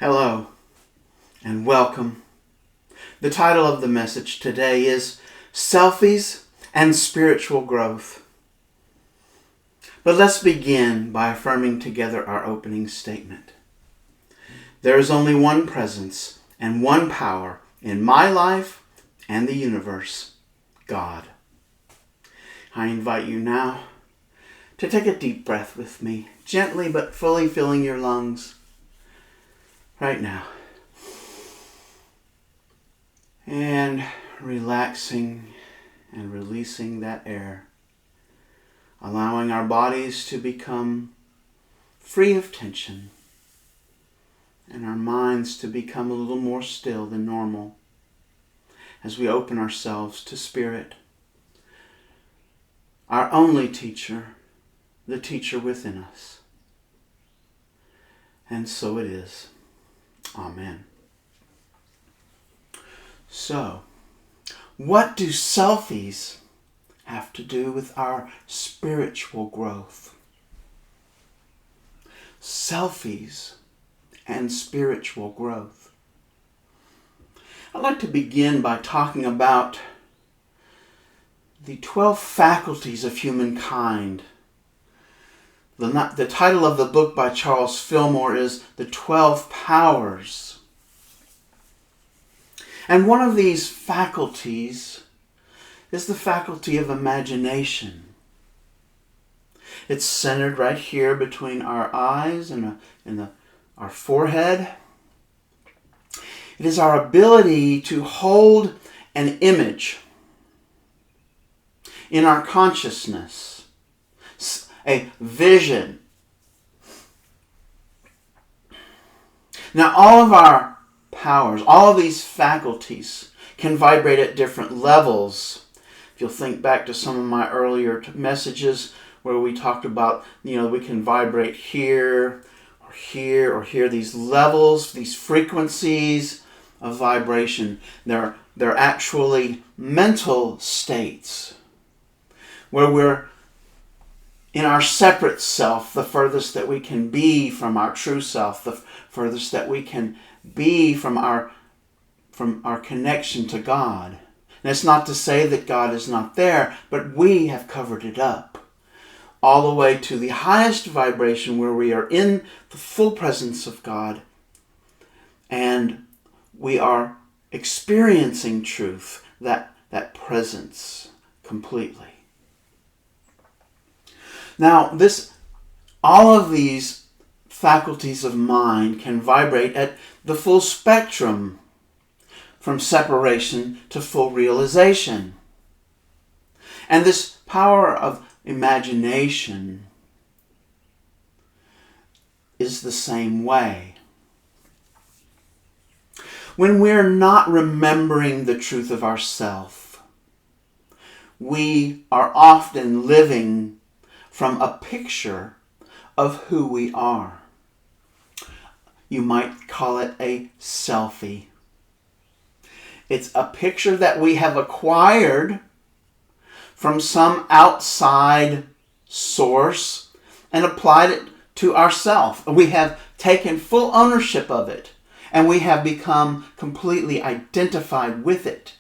Hello and welcome. The title of the message today is Selfies and Spiritual Growth. But let's begin by affirming together our opening statement. There is only one presence and one power in my life and the universe, God. I invite you now to take a deep breath with me, gently but fully filling your lungs right now. And relaxing and releasing that air, allowing our bodies to become free of tension and our minds to become a little more still than normal as we open ourselves to Spirit, our only teacher, the teacher within us. And so it is. Amen. So, what do selfies have to do with our spiritual growth? Selfies and spiritual growth. I'd like to begin by talking about the 12 faculties of humankind. The title of the book by Charles Fillmore is The 12 Powers. And one of these faculties is the faculty of imagination. It's centered right here between our eyes and our forehead. It is our ability to hold an image in our consciousness, a vision. Now, all of our powers, all of these faculties can vibrate at different levels. If you'll think back to some of my earlier messages where we talked about, we can vibrate here or here or here, these levels, these frequencies of vibration. They're actually mental states where we're in our separate self, the furthest that we can be from our true self, the furthest that we can be from our connection to God. And it's not to say that God is not there, but we have covered it up. All the way to the highest vibration where we are in the full presence of God and we are experiencing truth, that presence completely. Now, all of these faculties of mind can vibrate at the full spectrum, from separation to full realization. And this power of imagination is the same way. When we're not remembering the truth of ourself, we are often living from a picture of who we are. You might call it a selfie. It's a picture that we have acquired from some outside source and applied it to ourselves. We have taken full ownership of it and we have become completely identified with it.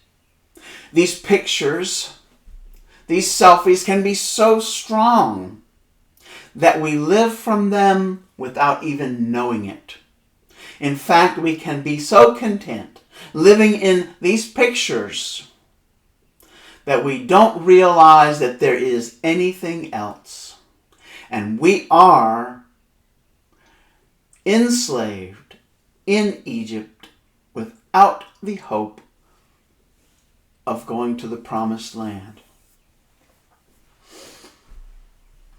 These pictures, these selfies can be so strong that we live from them without even knowing it. In fact, we can be so content living in these pictures that we don't realize that there is anything else. And we are enslaved in Egypt without the hope of going to the promised land.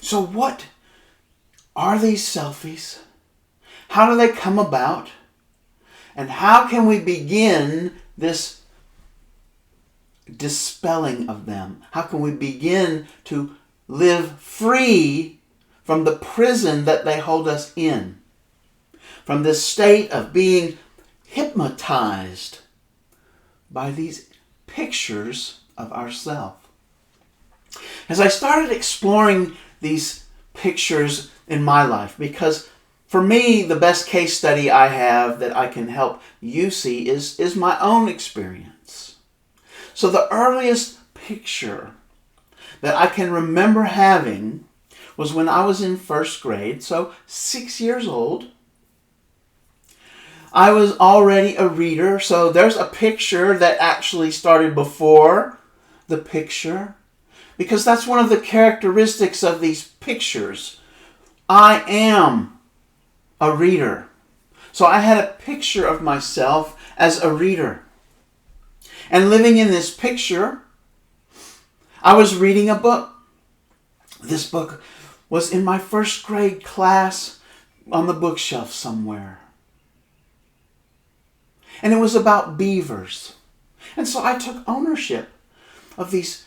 So what are these selfies? How do they come about? And how can we begin this dispelling of them? How can we begin to live free from the prison that they hold us in? From this state of being hypnotized by these pictures of ourselves. As I started exploring these pictures in my life, because For me, the best case study I have that I can help you see is my own experience. So the earliest picture that I can remember having was when I was in first grade, so 6 years old. I was already a reader, so there's a picture that actually started before the picture, because that's one of the characteristics of these pictures. I am a reader. So I had a picture of myself as a reader. And living in this picture, I was reading a book. This book was in my first grade class on the bookshelf somewhere. And it was about beavers. And so I took ownership of these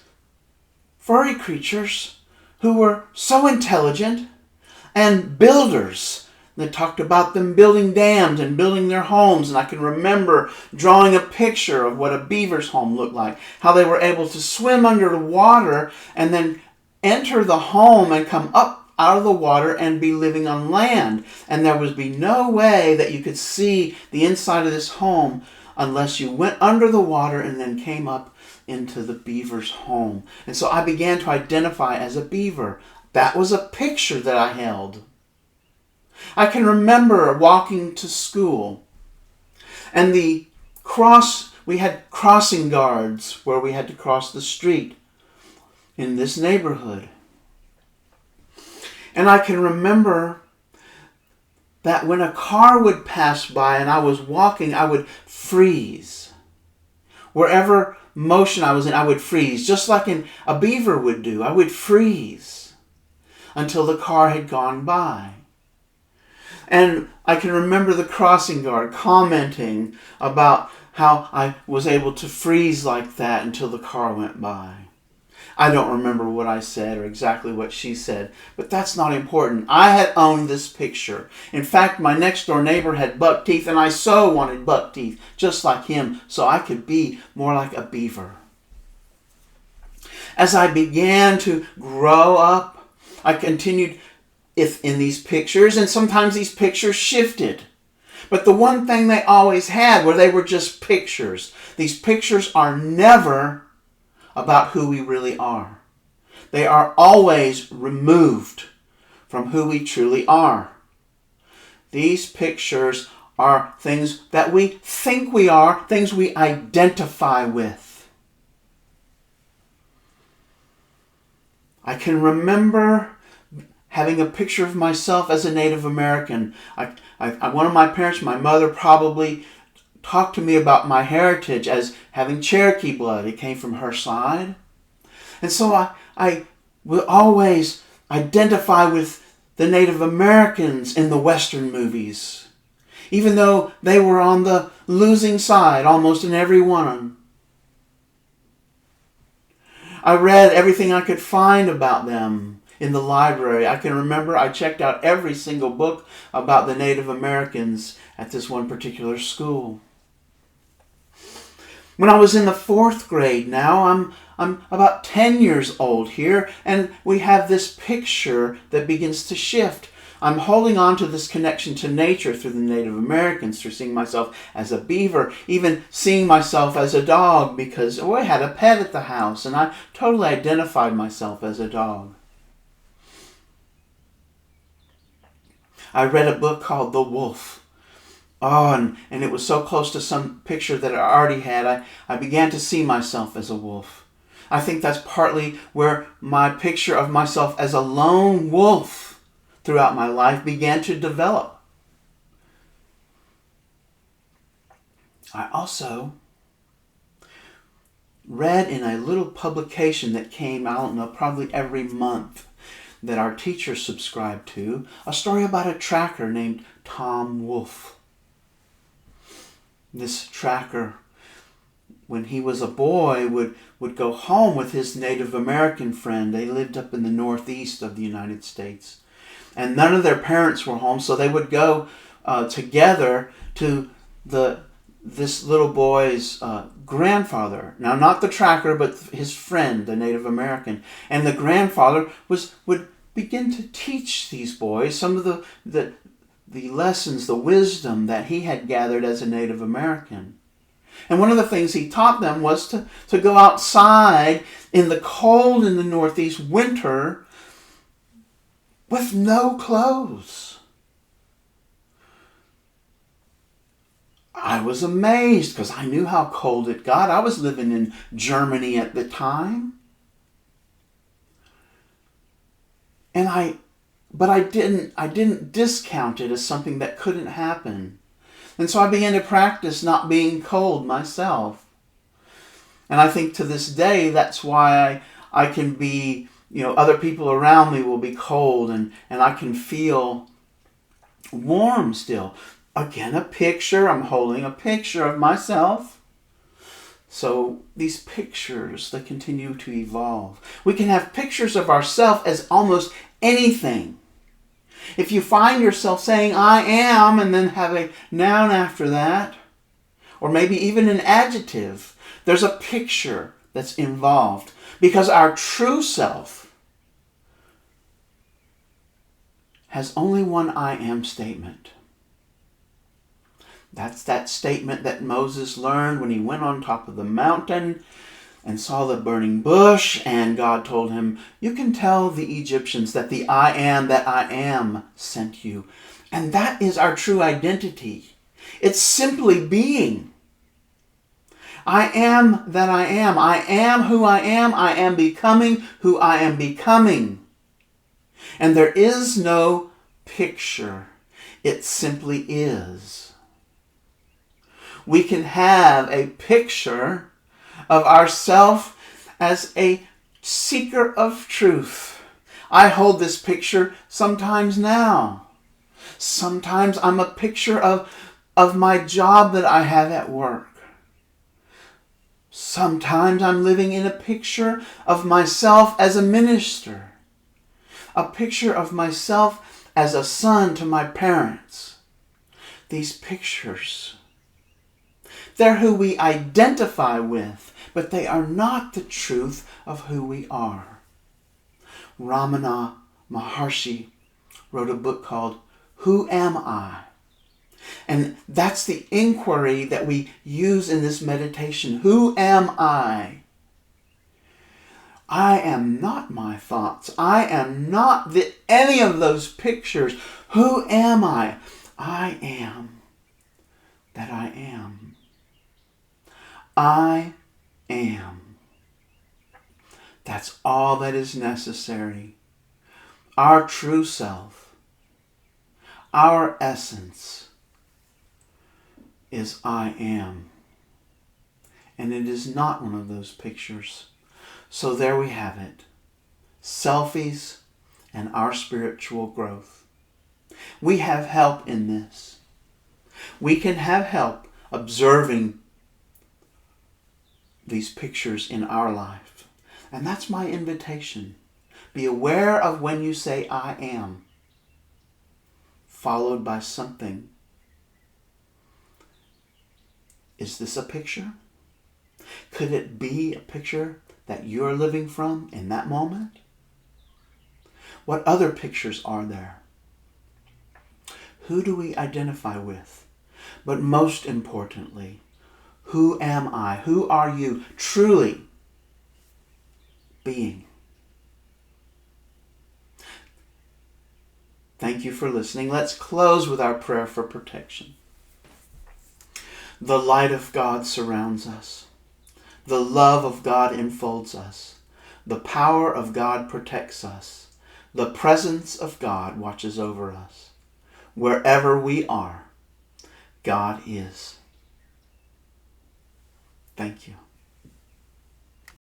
furry creatures who were so intelligent, and builders. They talked about them building dams and building their homes. And I can remember drawing a picture of what a beaver's home looked like, how they were able to swim under the water and then enter the home and come up out of the water and be living on land. And there would be no way that you could see the inside of this home unless you went under the water and then came up into the beaver's home. And so I began to identify as a beaver. That was a picture that I held. I can remember walking to school, and we had crossing guards where we had to cross the street in this neighborhood. And I can remember that when a car would pass by and I was walking, I would freeze. Wherever motion I was in, I would freeze, just like a beaver would do. I would freeze until the car had gone by. And I can remember the crossing guard commenting about how I was able to freeze like that until the car went by. I don't remember what I said or exactly what she said, but that's not important. I had owned this picture. In fact, my next door neighbor had buck teeth, and I so wanted buck teeth, just like him, so I could be more like a beaver. As I began to grow up, I continued in these pictures, and sometimes these pictures shifted. But the one thing they always had were they were just pictures. These pictures are never about who we really are. They are always removed from who we truly are. These pictures are things that we think we are, things we identify with. I can remember having a picture of myself as a Native American. One of my parents, my mother, probably talked to me about my heritage as having Cherokee blood. It came from her side. And so I will always identify with the Native Americans in the Western movies, even though they were on the losing side almost in every one of them. I read everything I could find about them in the library. I can remember I checked out every single book about the Native Americans at this one particular school. When I was in the 4th grade now, I'm about 10 years old here, and we have this picture that begins to shift. I'm holding on to this connection to nature through the Native Americans, through seeing myself as a beaver, even seeing myself as a dog because I had a pet at the house, and I totally identified myself as a dog. I read a book called The Wolf. Oh, and it was so close to some picture that I already had, I began to see myself as a wolf. I think that's partly where my picture of myself as a lone wolf throughout my life began to develop. I also read in a little publication that came, I don't know, probably every month that our teachers subscribed to, a story about a tracker named Tom Wolfe. This tracker, when he was a boy, would go home with his Native American friend. They lived up in the northeast of the United States. And none of their parents were home, so they would go together to this little boy's grandfather. Now, not the tracker, but his friend, the Native American. And the grandfather would begin to teach these boys some of the the lessons, the wisdom that he had gathered as a Native American. And one of the things he taught them was to go outside in the cold in the Northeast winter with no clothes. I was amazed because I knew how cold it got. I was living in Germany at the time. But I didn't discount it as something that couldn't happen. And so I began to practice not being cold myself. And I think to this day, that's why I can be, other people around me will be cold and I can feel warm still. Again, I'm holding a picture of myself. So these pictures, they continue to evolve. We can have pictures of ourselves as almost anything. If you find yourself saying, I am, and then have a noun after that, or maybe even an adjective, there's a picture that's involved. Because our true self has only one I am statement. That's that statement that Moses learned when he went on top of the mountain and saw the burning bush, and God told him, you can tell the Egyptians that the I am that I am sent you. And that is our true identity. It's simply being. I am that I am. I am who I am. I am becoming who I am becoming. And there is no picture. It simply is. We can have a picture of ourself as a seeker of truth. I hold this picture sometimes now. Sometimes I'm a picture of my job that I have at work. Sometimes I'm living in a picture of myself as a minister. A picture of myself as a son to my parents. These pictures, they're who we identify with, but they are not the truth of who we are. Ramana Maharshi wrote a book called Who Am I? And that's the inquiry that we use in this meditation. Who am I? I am not my thoughts. I am not any of those pictures. Who am I? I am that I am. I am. That's all that is necessary. Our true self, our essence is I am. And it is not one of those pictures. So there we have it. Selfies and our spiritual growth. We have help in this. We can have help observing these pictures in our life. And that's my invitation. Be aware of when you say I am, followed by something. Is this a picture? Could it be a picture that you're living from in that moment? What other pictures are there? Who do we identify with? But most importantly, who am I? Who are you truly being? Thank you for listening. Let's close with our prayer for protection. The light of God surrounds us. The love of God enfolds us. The power of God protects us. The presence of God watches over us. Wherever we are, God is. Thank you.